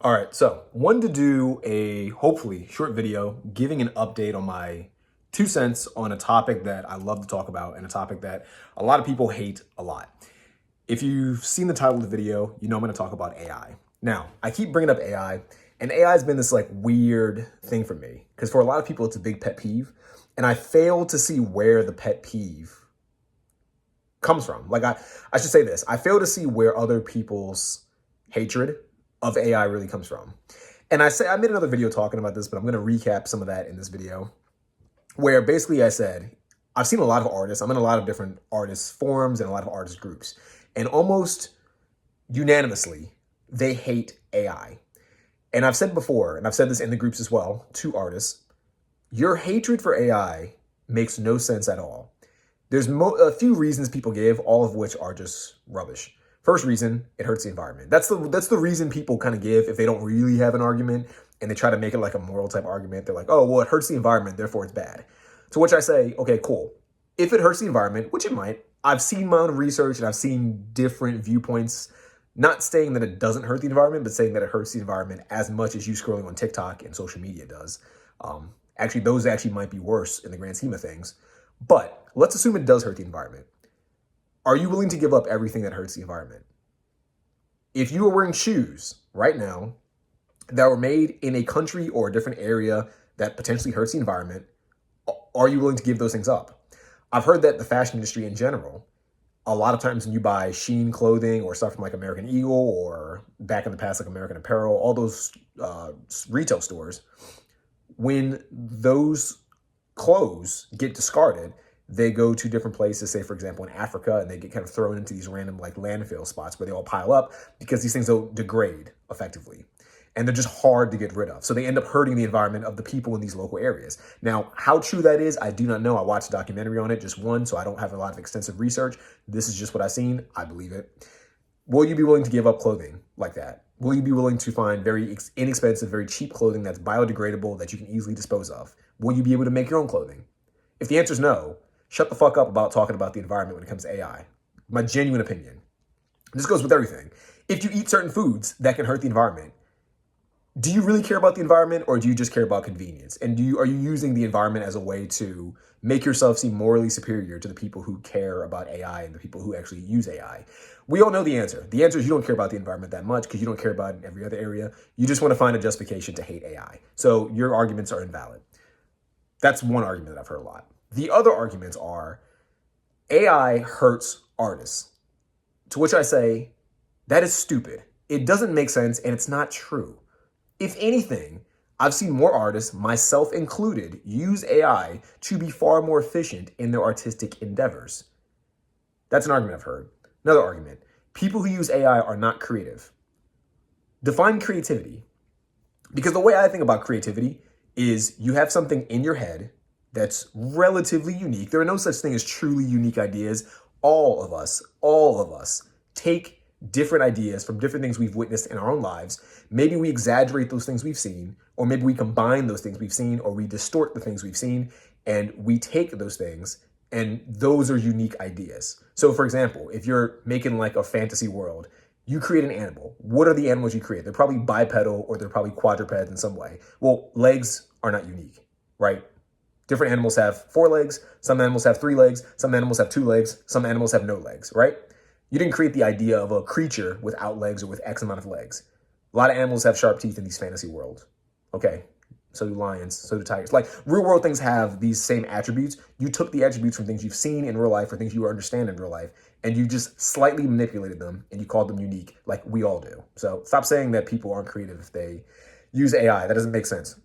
All right, so wanted to do a hopefully short video giving an update on my 2 cents on a topic that I love to talk about and a topic that a lot of people hate a lot. If you've seen the title of the video, you know I'm going to talk about AI. Now, I keep bringing up AI, and AI has been this like weird thing for me because for a lot of people it's a big pet peeve, and I fail to see where the pet peeve comes from. I should say this. I fail to see where other people's hatred of AI really comes from. And I made another video talking about this, but I'm going to recap some of that in this video, where basically I said, I've seen a lot of artists. I'm in a lot of different artist forums and a lot of artist groups, and almost unanimously, they hate AI. And I've said before, and I've said this in the groups as well, to artists, your hatred for AI makes no sense at all. There's a few reasons people give, all of which are just rubbish. First reason, it hurts the environment. That's the reason people kind of give if they don't really have an argument and they try to make it like a moral type argument. They're like, oh, well, it hurts the environment, therefore it's bad. To which I say, okay, cool. If it hurts the environment, which it might, I've seen my own research and I've seen different viewpoints, not saying that it doesn't hurt the environment, but saying that it hurts the environment as much as you scrolling on TikTok and social media does. Actually, those actually might be worse in the grand scheme of things. But let's assume it does hurt the environment. Are you willing to give up everything that hurts the environment? If you are wearing shoes right now that were made in a country or a different area that potentially hurts the environment, are you willing to give those things up? I've heard that the fashion industry in general, a lot of times when you buy Shein clothing or stuff from like American Eagle or back in the past like American Apparel, all those retail stores, when those clothes get discarded, they go to different places, say, for example, in Africa, and they get kind of thrown into these random like landfill spots where they all pile up because these things don't degrade effectively. And they're just hard to get rid of. So they end up hurting the environment of the people in these local areas. Now, how true that is, I do not know. I watched a documentary on it, just one, so I don't have a lot of extensive research. This is just what I've seen. I believe it. Will you be willing to give up clothing like that? Will you be willing to find very inexpensive, very cheap clothing that's biodegradable, that you can easily dispose of? Will you be able to make your own clothing? If the answer is no, shut the fuck up about talking about the environment when it comes to AI. My genuine opinion. This goes with everything. If you eat certain foods that can hurt the environment, do you really care about the environment, or do you just care about convenience? And are you using the environment as a way to make yourself seem morally superior to the people who care about AI and the people who actually use AI? We all know the answer. The answer is you don't care about the environment that much because you don't care about it in every other area. You just want to find a justification to hate AI. So your arguments are invalid. That's one argument that I've heard a lot. The other arguments are AI hurts artists. To which I say, that is stupid. It doesn't make sense and it's not true. If anything, I've seen more artists, myself included, use AI to be far more efficient in their artistic endeavors. That's an argument I've heard. Another argument, people who use AI are not creative. Define creativity. Because the way I think about creativity is you have something in your head that's relatively unique. There are no such thing as truly unique ideas. All of us take different ideas from different things we've witnessed in our own lives. Maybe we exaggerate those things we've seen, or maybe we combine those things we've seen, or we distort the things we've seen, and we take those things, and those are unique ideas. So for example, if you're making like a fantasy world, you create an animal. What are the animals you create? They're probably bipedal or they're probably quadrupeds in some way. Well, legs are not unique, right? Different animals have 4 legs, some animals have 3 legs, some animals have 2 legs, some animals have no legs, right? You didn't create the idea of a creature without legs or with X amount of legs. A lot of animals have sharp teeth in these fantasy worlds. Okay, so do lions, so do tigers. Like real world things have these same attributes. You took the attributes from things you've seen in real life or things you understand in real life, and you just slightly manipulated them and you called them unique like we all do. So stop saying that people aren't creative if they use AI. That doesn't make sense.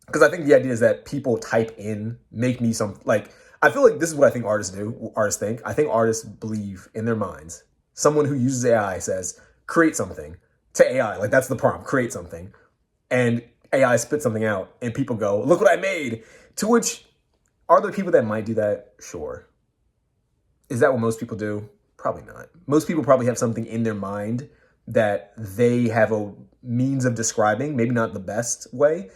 Because I think the idea is that people type in, make me some, like, I feel like this is what I think artists do, artists think. I think artists believe in their minds. Someone who uses AI says, create something to AI. Like that's the prompt, create something. And AI spits something out and people go, look what I made. To which, are there people that might do that? Sure. Is that what most people do? Probably not. Most people probably have something in their mind that they have a means of describing, maybe not the best way.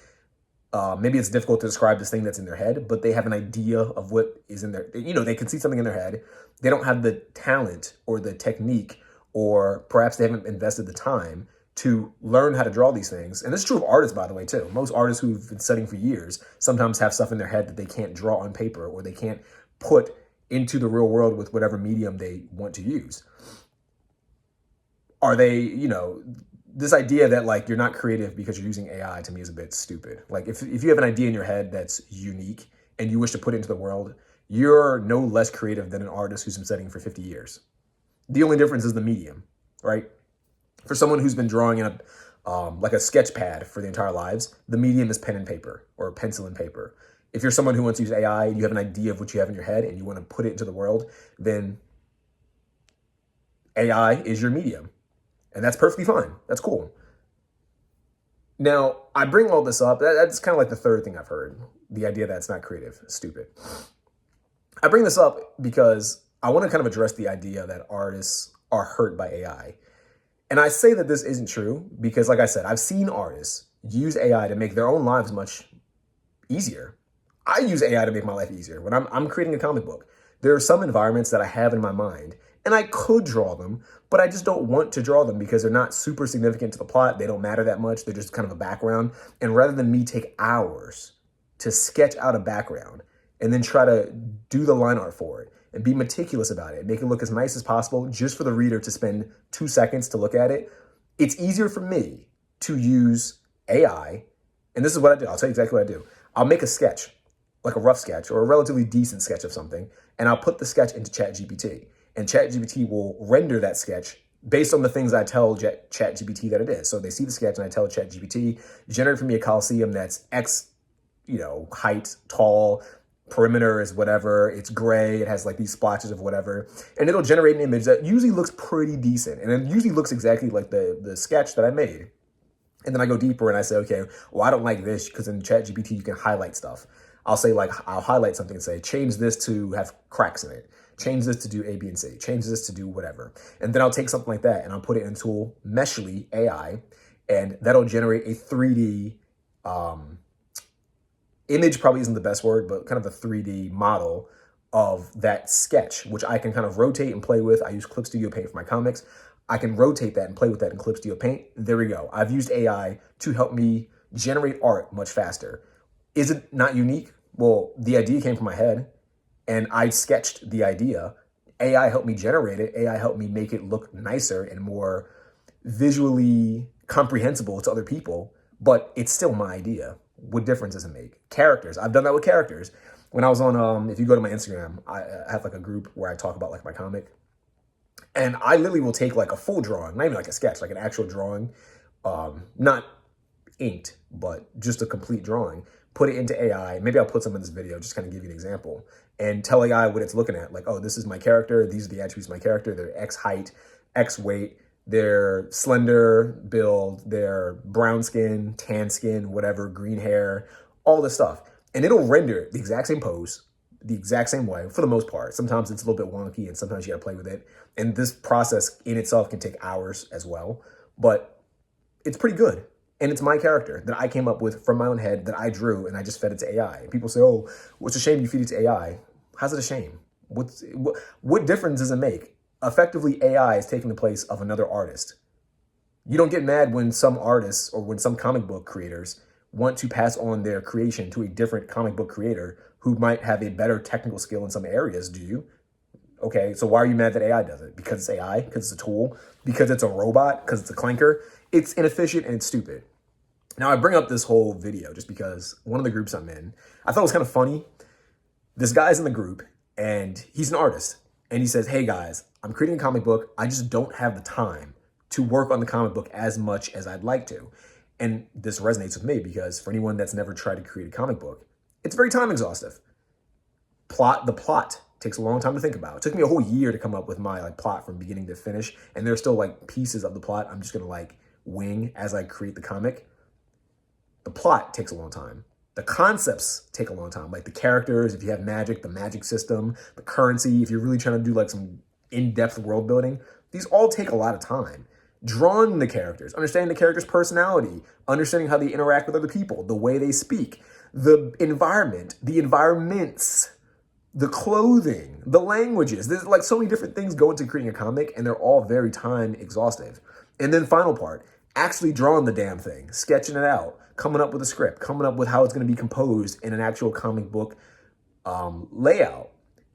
Maybe it's difficult to describe this thing that's in their head, but they have an idea of what is in their, they can see something in their head. They don't have the talent or the technique, or perhaps they haven't invested the time to learn how to draw these things. And this is true of artists, by the way, too. Most artists who've been studying for years sometimes have stuff in their head that they can't draw on paper or they can't put into the real world with whatever medium they want to use. Are they, this idea that like you're not creative because you're using AI to me is a bit stupid. Like if you have an idea in your head that's unique and you wish to put it into the world, you're no less creative than an artist who's been studying for 50 years. The only difference is the medium, right? For someone who's been drawing in like a sketch pad for the entire lives, the medium is pen and paper or pencil and paper. If you're someone who wants to use AI and you have an idea of what you have in your head and you want to put it into the world, then AI is your medium. And that's perfectly fine. That's cool. Now, I bring all this up. That's kind of like the third thing I've heard. The idea that it's not creative. Stupid. I bring this up because I want to kind of address the idea that artists are hurt by AI. And I say that this isn't true because, like I said, I've seen artists use AI to make their own lives much easier. I use AI to make my life easier. When I'm creating a comic book, there are some environments that I have in my mind, and I could draw them, but I just don't want to draw them because they're not super significant to the plot. They don't matter that much. They're just kind of a background. And rather than me take hours to sketch out a background and then try to do the line art for it and be meticulous about it, make it look as nice as possible just for the reader to spend 2 seconds to look at it, it's easier for me to use AI. And this is what I do. I'll tell you exactly what I do. I'll make a sketch, like a rough sketch or a relatively decent sketch of something, and I'll put the sketch into ChatGPT. And ChatGPT will render that sketch based on the things I tell ChatGPT that it is. So they see the sketch and I tell ChatGPT, generate for me a Coliseum that's X, height, tall, perimeter is whatever, it's gray, it has like these splotches of whatever, and it'll generate an image that usually looks pretty decent. And it usually looks exactly like the sketch that I made. And then I go deeper and I say, okay, well, I don't like this because in ChatGPT you can highlight stuff. I'll say like, I'll highlight something and say, change this to have cracks in it. Change this to do A, B, and C. Change this to do whatever. And then I'll take something like that and I'll put it into Meshly AI, and that'll generate a 3D image, probably isn't the best word, but kind of a 3D model of that sketch, which I can kind of rotate and play with. I use Clip Studio Paint for my comics. I can rotate that and play with that in Clip Studio Paint. There we go. I've used AI to help me generate art much faster. Is it not unique? Well, the idea came from my head and I sketched the idea. AI helped me generate it. AI helped me make it look nicer and more visually comprehensible to other people, but it's still my idea. What difference does it make? Characters. I've done that with characters. When I was on, if you go to my Instagram, I have like a group where I talk about like my comic. And I literally will take like a full drawing, not even like a sketch, like an actual drawing, not inked, but just a complete drawing, put it into AI. Maybe I'll put some in this video, just kind of give you an example, and tell AI what it's looking at. Like, oh, this is my character. These are the attributes of my character. They're X height, X weight. They're slender build, they're brown skin, tan skin, whatever, green hair, all this stuff. And it'll render the exact same pose, the exact same way for the most part. Sometimes it's a little bit wonky and sometimes you gotta play with it. And this process in itself can take hours as well, but it's pretty good. And it's my character that I came up with from my own head that I drew and I just fed it to AI. And people say, oh, what's a shame you feed it to AI? How's it a shame? What difference does it make? Effectively, AI is taking the place of another artist. You don't get mad when some artists or when some comic book creators want to pass on their creation to a different comic book creator who might have a better technical skill in some areas, do you? Okay, so why are you mad that AI does it? Because it's AI? Because it's a tool? Because it's a robot? Because it's a clanker? It's inefficient and it's stupid. Now, I bring up this whole video just because one of the groups I'm in, I thought it was kind of funny. This guy's in the group and he's an artist. And he says, hey guys, I'm creating a comic book. I just don't have the time to work on the comic book as much as I'd like to. And this resonates with me because for anyone that's never tried to create a comic book, it's very time exhaustive. The plot takes a long time to think about. It took me a whole year to come up with my plot from beginning to finish. And there's still pieces of the plot I'm just gonna wing as I create the comic. The plot takes a long time. The concepts take a long time, like the characters, if you have magic, the magic system, the currency, if you're really trying to do some in-depth world building, these all take a lot of time. Drawing the characters, understanding the character's personality, understanding how they interact with other people, the way they speak, the environment, the environments, the clothing, the languages. There's so many different things go into creating a comic and they're all very time exhaustive. And then final part, actually drawing the damn thing, sketching it out, coming up with a script, coming up with how it's going to be composed in an actual comic book layout,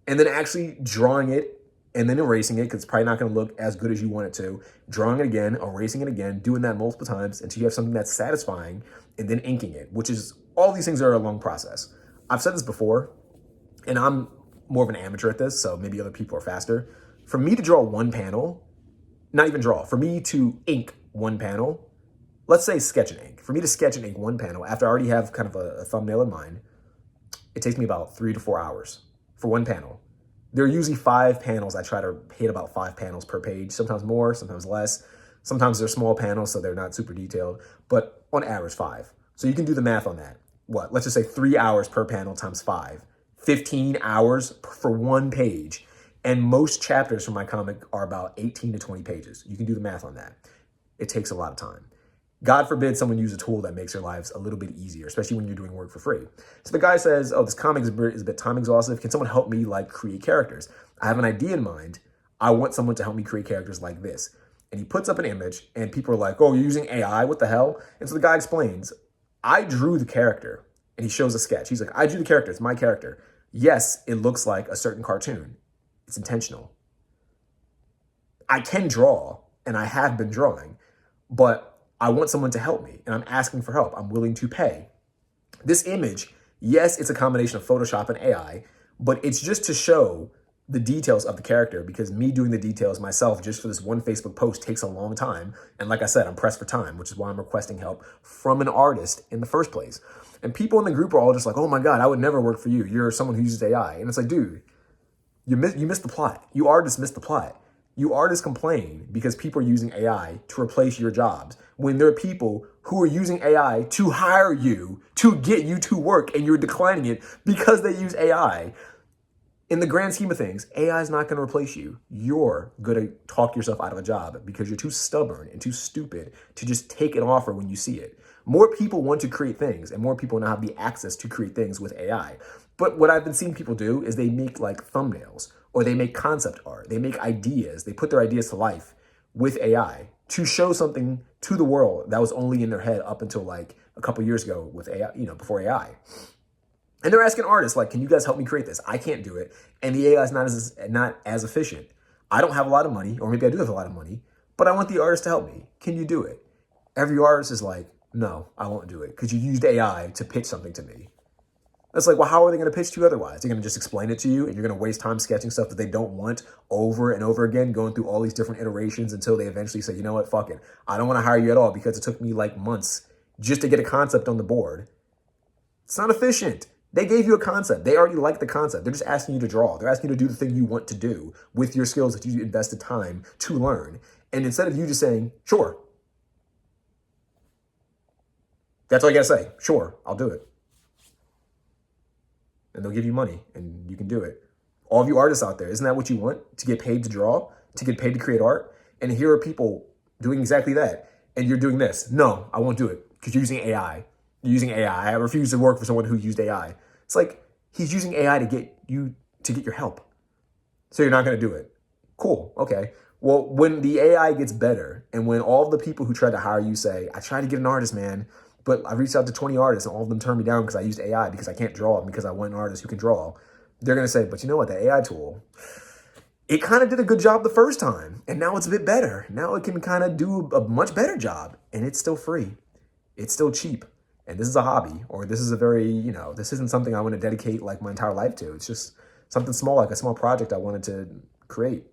and then actually drawing it and then erasing it because it's probably not going to look as good as you want it to, drawing it again, erasing it again, doing that multiple times until you have something that's satisfying, and then inking it, which is, all these things are a long process. I've said this before, and I'm more of an amateur at this, so maybe other people are faster. For me to draw one panel, not even draw, for me to ink one panel, let's say sketch and ink. For me to sketch and ink one panel, after I already have kind of a thumbnail in mind, it takes me about 3 to 4 hours for one panel. There are usually 5 panels. I try to hit about 5 panels per page, sometimes more, sometimes less. Sometimes they're small panels, so they're not super detailed, but on average 5. So you can do the math on that. What, let's just say 3 hours per panel times 5. 15 hours for one page. And most chapters from my comic are about 18 to 20 pages. You can do the math on that. It takes a lot of time. God forbid someone use a tool that makes their lives a little bit easier, especially when you're doing work for free. So the guy says, oh, this comic is a bit time exhaustive. Can someone help me create characters? I have an idea in mind. I want someone to help me create characters like this. And he puts up an image and people are like, oh, you're using AI? What the hell? And so the guy explains, I drew the character, and he shows a sketch. He's like, I drew the character. It's my character. Yes, it looks like a certain cartoon. It's intentional. I can draw, and I have been drawing, but I want someone to help me, and I'm asking for help. I'm willing to pay. This image, yes, it's a combination of Photoshop and AI, but it's just to show the details of the character, because me doing the details myself just for this one Facebook post takes a long time. And like I said, I'm pressed for time, which is why I'm requesting help from an artist in the first place. And people in the group are all just like, oh my God, I would never work for you. You're someone who uses AI. And it's like, dude, you missed the plot. You artists missed the plot. You artists complain because people are using AI to replace your jobs, when there are people who are using AI to hire you, to get you to work, and you're declining it because they use AI. In the grand scheme of things, AI is not going to replace you. You're going to talk yourself out of a job because you're too stubborn and too stupid to just take an offer when you see it. More people want to create things, and more people now have the access to create things with AI. But what I've been seeing people do is they make thumbnails, or they make concept art. They make ideas. They put their ideas to life with AI to show something to the world that was only in their head up until a couple years ago with AI, before AI. And they're asking artists, can you guys help me create this? I can't do it. And the AI is not as efficient. I don't have a lot of money, or maybe I do have a lot of money, but I want the artist to help me. Can you do it? Every artist is like, no, I won't do it because you used AI to pitch something to me. That's like, well, how are they going to pitch to you otherwise? They're going to just explain it to you, and you're going to waste time sketching stuff that they don't want over and over again, going through all these different iterations until they eventually say, you know what, fuck it. I don't want to hire you at all because it took me months just to get a concept on the board. It's not efficient. They gave you a concept. They already like the concept. They're just asking you to draw. They're asking you to do the thing you want to do with your skills that you invested time to learn. And instead of you just saying, sure, that's all you got to say. Sure, I'll do it. And they'll give you money and you can do it. All of you artists out there, isn't that what you want? To get paid to draw? To get paid to create art? And here are people doing exactly that. And you're doing this. No, I won't do it because you're using AI. You're using AI. I refuse to work for someone who used AI. It's like he's using AI to get your help. So you're not going to do it. Cool. Okay. Well, when the AI gets better and when all of the people who tried to hire you say, I tried to get an artist, man, but I reached out to 20 artists and all of them turned me down because I used AI because I can't draw and because I want an artist who can draw. They're going to say, but you know what? The AI tool, it kind of did a good job the first time. And now it's a bit better. Now it can kind of do a much better job. And it's still free. It's still cheap. And this is a hobby, or this is a very, this isn't something I want to dedicate my entire life to. It's just something small, a small project I wanted to create.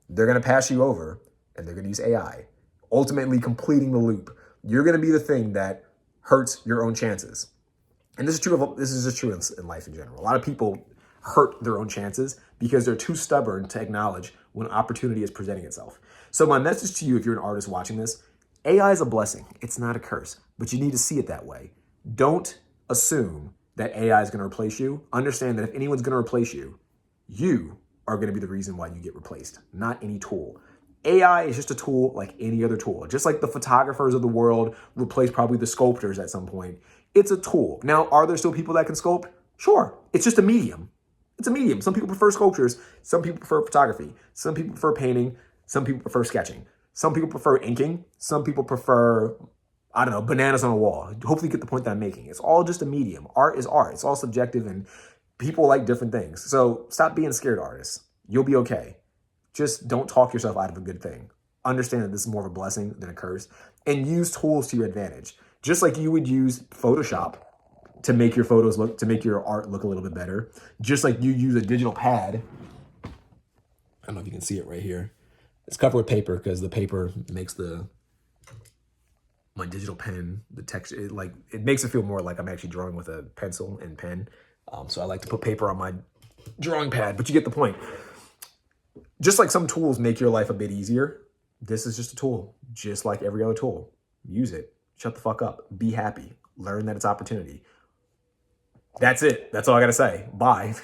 They're going to pass you over and they're going to use AI, ultimately completing the loop. You're going to be the thing that hurts your own chances. And this is just true in life in general. A lot of people hurt their own chances because they're too stubborn to acknowledge when opportunity is presenting itself. So my message to you, if you're an artist watching this, AI is a blessing. It's not a curse, but you need to see it that way. Don't assume that AI is going to replace you. Understand that if anyone's going to replace you, you are going to be the reason why you get replaced, not any tool. AI is just a tool like any other tool. Just like the photographers of the world replace probably the sculptors at some point. It's a tool. Now, are there still people that can sculpt? Sure. It's just a medium. It's a medium. Some people prefer sculptures. Some people prefer photography. Some people prefer painting. Some people prefer sketching. Some people prefer inking. Some people prefer, I don't know, bananas on a wall. Hopefully you get the point that I'm making. It's all just a medium. Art is art. It's all subjective and people like different things. So stop being scared, artists. You'll be okay. Just don't talk yourself out of a good thing. Understand that this is more of a blessing than a curse, and use tools to your advantage. Just like you would use Photoshop to make your photos look, to make your art look a little bit better. Just like you use a digital pad. I don't know if you can see it right here. It's covered with paper because the paper makes my digital pen, the texture, it makes it feel more like I'm actually drawing with a pencil and pen. So I like to put paper on my drawing pad, but you get the point. Just like some tools make your life a bit easier, this is just a tool, just like every other tool. Use it. Shut the fuck up. Be happy. Learn that it's opportunity. That's it. That's all I got to say. Bye.